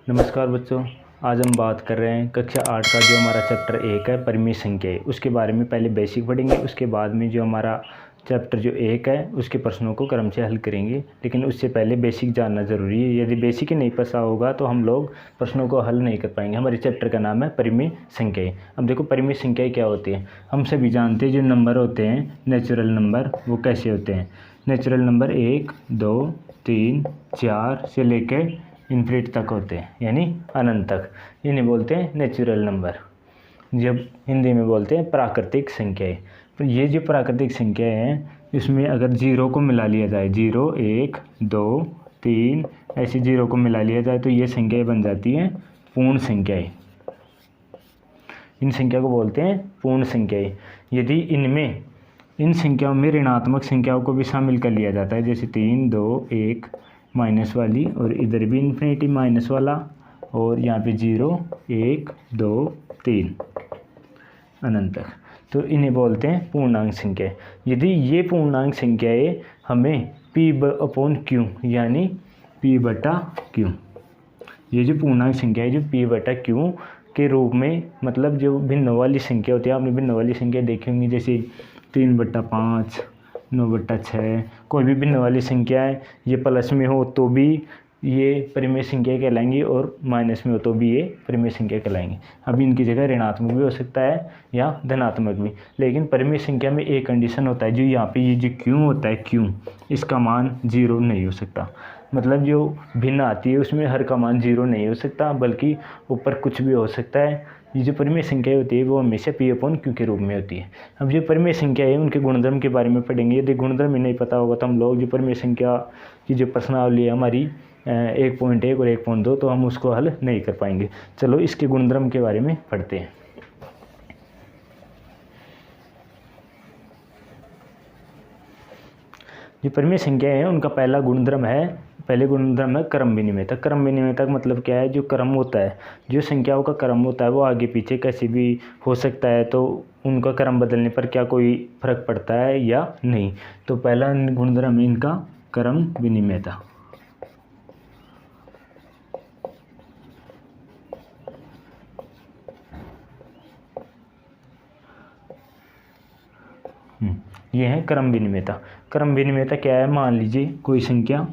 नमस्कार बच्चों, आज हम बात कर रहे हैं कक्षा 8 का जो हमारा चैप्टर 1 है परिमेय संख्याएं, उसके बारे में पहले बेसिक पढ़ेंगे। उसके बाद में जो हमारा चैप्टर जो 1 है उसके प्रश्नों को क्रम से हल करेंगे। लेकिन उससे पहले बेसिक जानना ज़रूरी है। यदि बेसिक ही नहीं पता होगा तो हम लोग प्रश्नों को हल नहीं कर पाएंगे। हमारे चैप्टर का नाम है परिमेय संख्याएं। अब देखो परिमेय संख्याएं क्या होती है। हम सभी जानते हैं जो नंबर होते हैं नेचुरल नंबर वो कैसे होते हैं। नेचुरल नंबर 1, 2, 3, 4 से लेकर इन्फिनिट तक होते हैं, यानी अनंत तक। इन्हें बोलते हैं नेचुरल नंबर, जब हिंदी में बोलते हैं प्राकृतिक संख्याएं। तो ये जो प्राकृतिक संख्याएं हैं इसमें अगर जीरो को मिला लिया जाए, 0, 1, 2, 3 ऐसे जीरो को मिला लिया जाए तो ये संख्याएं बन जाती हैं पूर्ण संख्याएं। इन संख्या को बोलते हैं पूर्ण संख्याएं। यदि इन संख्याओं में ऋणात्मक संख्याओं को भी शामिल कर लिया जाता है, जैसे 3, 2, 1 माइनस वाली, और इधर भी इन्फिनिटी माइनस वाला, और यहाँ पे 0, 1, 2, 3 अनंत तक, तो इन्हें बोलते हैं पूर्णांक संख्या। यदि ये पूर्णांक संख्याएं हमें P/Q यानी P/Q, ये जो पूर्णांक संख्या है जो P/Q के रूप में, मतलब जो भिन्न वाली संख्या होती है, आपने भिन्न वाली संख्या देखी होंगी, जैसे 3/5, 9/6, कोई भी भिन्न वाली संख्या है, ये प्लस में हो तो भी ये परिमेय संख्या कहलाएंगी और माइनस में हो तो भी ये परिमेय संख्या कहलाएंगी। अब इनकी जगह ऋणात्मक भी हो सकता है या धनात्मक भी। लेकिन परिमेय संख्या में एक कंडीशन होता है, जो यहाँ पे ये जो क्यों होता है, क्यों इसका मान 0 नहीं हो सकता। मतलब जो भिन्न आती है उसमें हर का मान 0 नहीं हो सकता, बल्कि ऊपर कुछ भी हो सकता है। ये जो परिमेय संख्या होती है वो हमेशा P/Q के रूप में होती है। अब जो परिमेय संख्या है उनके गुणधर्म के बारे में पढ़ेंगे। यदि गुणधर्म ही नहीं पता होगा तो हम लोग जो परिमेय संख्या की जो प्रश्नावली है हमारी 1.1 और 1.2, तो हम उसको हल नहीं कर पाएंगे। चलो इसके गुणधर्म के बारे में पढ़ते हैं। जो परिमेय संख्या है उनका पहला गुणधर्म है क्रम विनिमेयता। क्रम विनिमेयता का मतलब क्या है, जो क्रम होता है, जो संख्याओं का क्रम होता है वो आगे पीछे कैसे भी हो सकता है, तो उनका क्रम बदलने पर क्या कोई फर्क पड़ता है या नहीं। तो पहला गुणधर्म है इनका क्रम विनिमेयता। ये है क्रम विनिमेयता। क्रम विनिमेयता क्या है, मान लीजिए कोई संख्या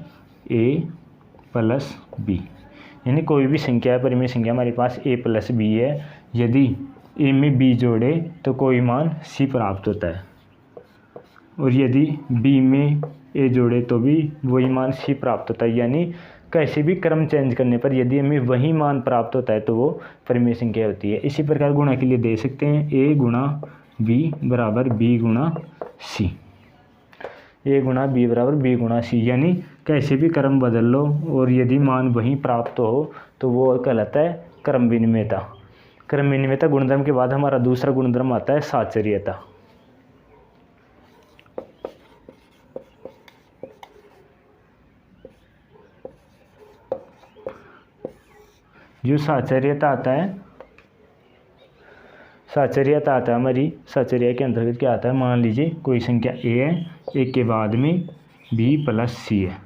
a+b, यानी कोई भी संख्या है, परिमेय संख्या हमारे पास a+b है। यदि a में b जोड़े तो कोई मान c प्राप्त होता है, और यदि b में a जोड़े तो भी वही मान c प्राप्त होता है। यानी कैसे भी क्रम चेंज करने पर यदि हमें वही मान प्राप्त होता है तो वो परिमेय संख्या होती है। इसी प्रकार गुणा के लिए दे सकते हैं, a गुणा b बराबर b गुणा c, a गुणा b बराबर b गुणा c। यानी कैसे भी क्रम बदल लो और यदि मान वहीं प्राप्त हो तो वो कहलाता है क्रम विनिमेयता। क्रम विनिमेयता गुणधर्म के बाद हमारा दूसरा गुणधर्म आता है साचर्यता। जो साचर्यता आता है हमारी साचर्य के अंतर्गत क्या आता है, मान लीजिए कोई संख्या a है, a के बाद में b+c है।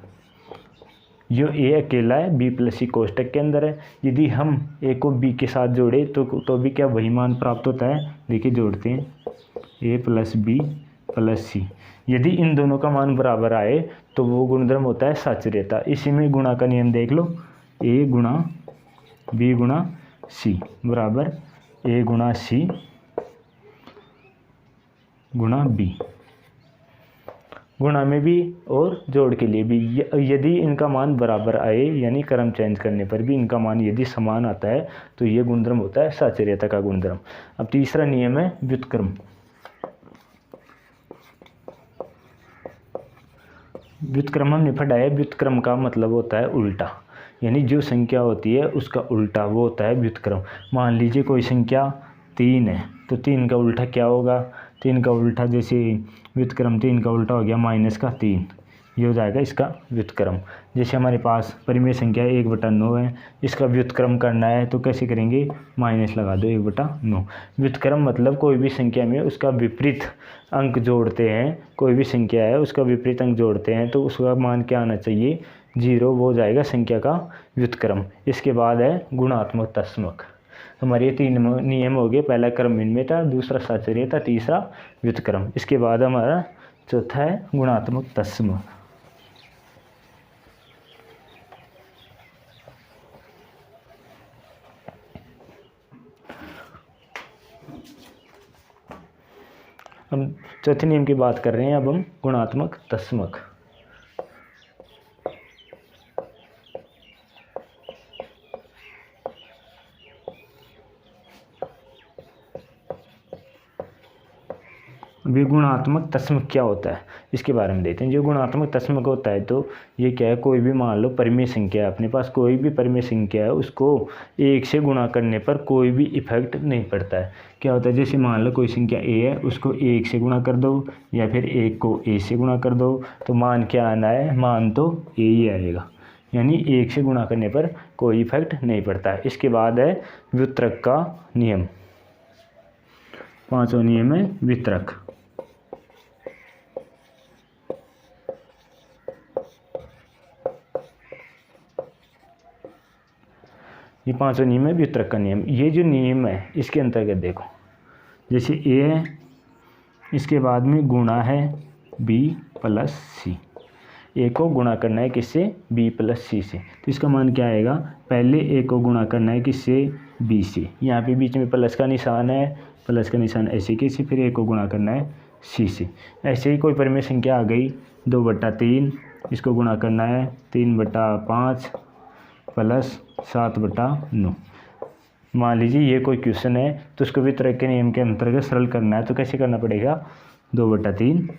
जो a अकेला है, b+c कोष्टक के अंदर है। यदि हम a को b के साथ जोड़े तो भी क्या वही मान प्राप्त होता है। देखिए जोड़ते हैं, a+b+c। यदि इन दोनों का मान बराबर आए तो वो गुणधर्म होता है साचर्यता। इसी में गुणा का नियम देख लो, a गुणा b गुणा c बराबर a गुणा c गुणा b। गुणा में भी और जोड़ के लिए भी यदि इनका मान बराबर आए, यानी क्रम चेंज करने पर भी इनका मान यदि समान आता है तो ये गुणधर्म होता है साचर्यता का गुणधर्म। अब तीसरा नियम है व्युत्क्रम। व्युत्क्रम हमने पढ़ा है, व्युत्क्रम का मतलब होता है उल्टा, यानी जो संख्या होती है उसका उल्टा वो होता है व्युत्क्रम। मान लीजिए कोई संख्या 3 है तो 3 का उल्टा क्या होगा, 3 का उल्टा, जैसे व्युत्क्रम 3 का उल्टा हो गया -3, ये हो जाएगा इसका व्युत्क्रम। जैसे हमारे पास परिमेय संख्या 1/9 है, इसका व्युत्क्रम करना है तो कैसे करेंगे, माइनस लगा दो 1/9। व्युत्क्रम मतलब कोई भी संख्या में उसका विपरीत अंक जोड़ते हैं, कोई भी संख्या है उसका विपरीत अंक जोड़ते हैं तो उसका मान क्या आना चाहिए, 0 वो हो जाएगा संख्या का व्युत्क्रम। इसके बाद है गुणात्मक तत्समक। हमारे ये 3 नियम हो गए, पहला क्रम विनिमय था, दूसरा साचर्य था, तीसरा व्युत्क्रम। इसके बाद हमारा चौथा है गुणात्मक तत्समक। हम चौथे नियम की बात कर रहे हैं अब हम गुणात्मक तत्समक। अभी गुणात्मक तत्समक क्या होता है इसके बारे में देखते हैं। जो गुणात्मक तत्समक होता है तो ये क्या है, कोई भी मान लो परिमेय संख्या है, अपने पास कोई भी परिमेय संख्या है, उसको 1 से गुणा करने पर कोई भी इफेक्ट नहीं पड़ता है। क्या होता है, जैसे मान लो कोई संख्या a है, उसको 1 से गुणा कर दो या फिर 1 को a से गुणा कर दो, तो मान क्या आना है, मान तो a ही आएगा, यानी 1 से गुणा करने पर कोई इफेक्ट नहीं पड़ता है। इसके बाद है व्युत्क्रम का नियम। 5वां नियम है व्युत्क्रम। ये 5वां नियम है व्युत्क्रम का नियम। ये जो नियम है इसके अंतर्गत देखो, जैसे a है, इसके बाद में गुणा है b प्लस c। a को गुणा करना है किससे, b प्लस c से, तो इसका मान क्या आएगा, पहले a को गुणा करना है किससे, b से। यहाँ पे बीच में प्लस का निशान है, प्लस का निशान ऐसे कैसे, फिर a को गुणा करना है c से। ऐसे ही कोई परिमेय संख्या आ गई 2/3, इसको गुणा करना है 3/5 प्लस 7/9। मान लीजिए ये कोई क्वेश्चन है तो उसको व्युत्क्रम के नियम के अंतर्गत सरल करना है, तो कैसे करना पड़ेगा, 2/3।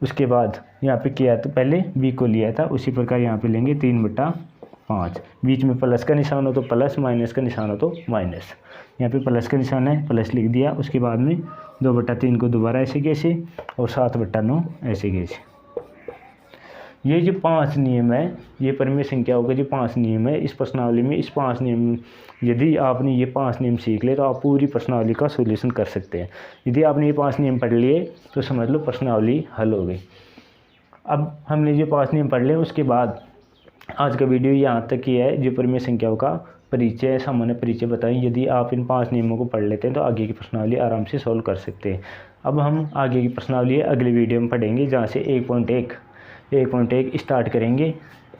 उसके बाद यहाँ पे किया तो पहले b को लिया था, उसी प्रकार यहाँ पे लेंगे 3/5। बीच में प्लस का निशान हो तो प्लस, माइनस का निशान हो तो माइनस। यहाँ पे प्लस का निशान है, प्लस लिख दिया। उसके बाद में 2/3 को दोबारा ऐसे कैसे और 7/9 ऐसे कैसे। ये जो 5 नियम है, ये परिमेय संख्याओं के जो 5 नियम है, इस प्रश्नावली में इस 5 नियम, यदि आपने ये 5 नियम सीख ले तो आप पूरी प्रश्नावली का सॉल्यूशन कर सकते हैं। यदि आपने ये 5 नियम पढ़ लिए तो समझ लो प्रश्नावली हल हो गई। अब हमने जो 5 नियम पढ़ लिए, उसके बाद आज का वीडियो यहाँ तक ही है, जो परिमेय संख्याओं का परिचय, सामान्य परिचय बताएं। यदि आप इन 5 नियमों को पढ़ लेते हैं तो आगे की प्रश्नावली आराम से सॉल्व कर सकते हैं। अब हम आगे की प्रश्नावली अगले वीडियो में पढ़ेंगे, जहाँ से 1.1 स्टार्ट करेंगे,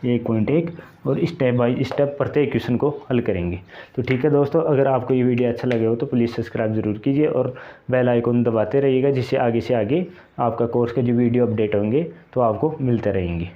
1.1 और स्टेप बाय स्टेप प्रत्येक क्वेश्चन को हल करेंगे। तो ठीक है दोस्तों, अगर आपको ये वीडियो अच्छा लगे हो तो प्लीज़ सब्सक्राइब ज़रूर कीजिए और बेल आइकन दबाते रहिएगा, जिससे आगे से आगे आपका कोर्स के जो वीडियो अपडेट होंगे तो आपको मिलते रहेंगे।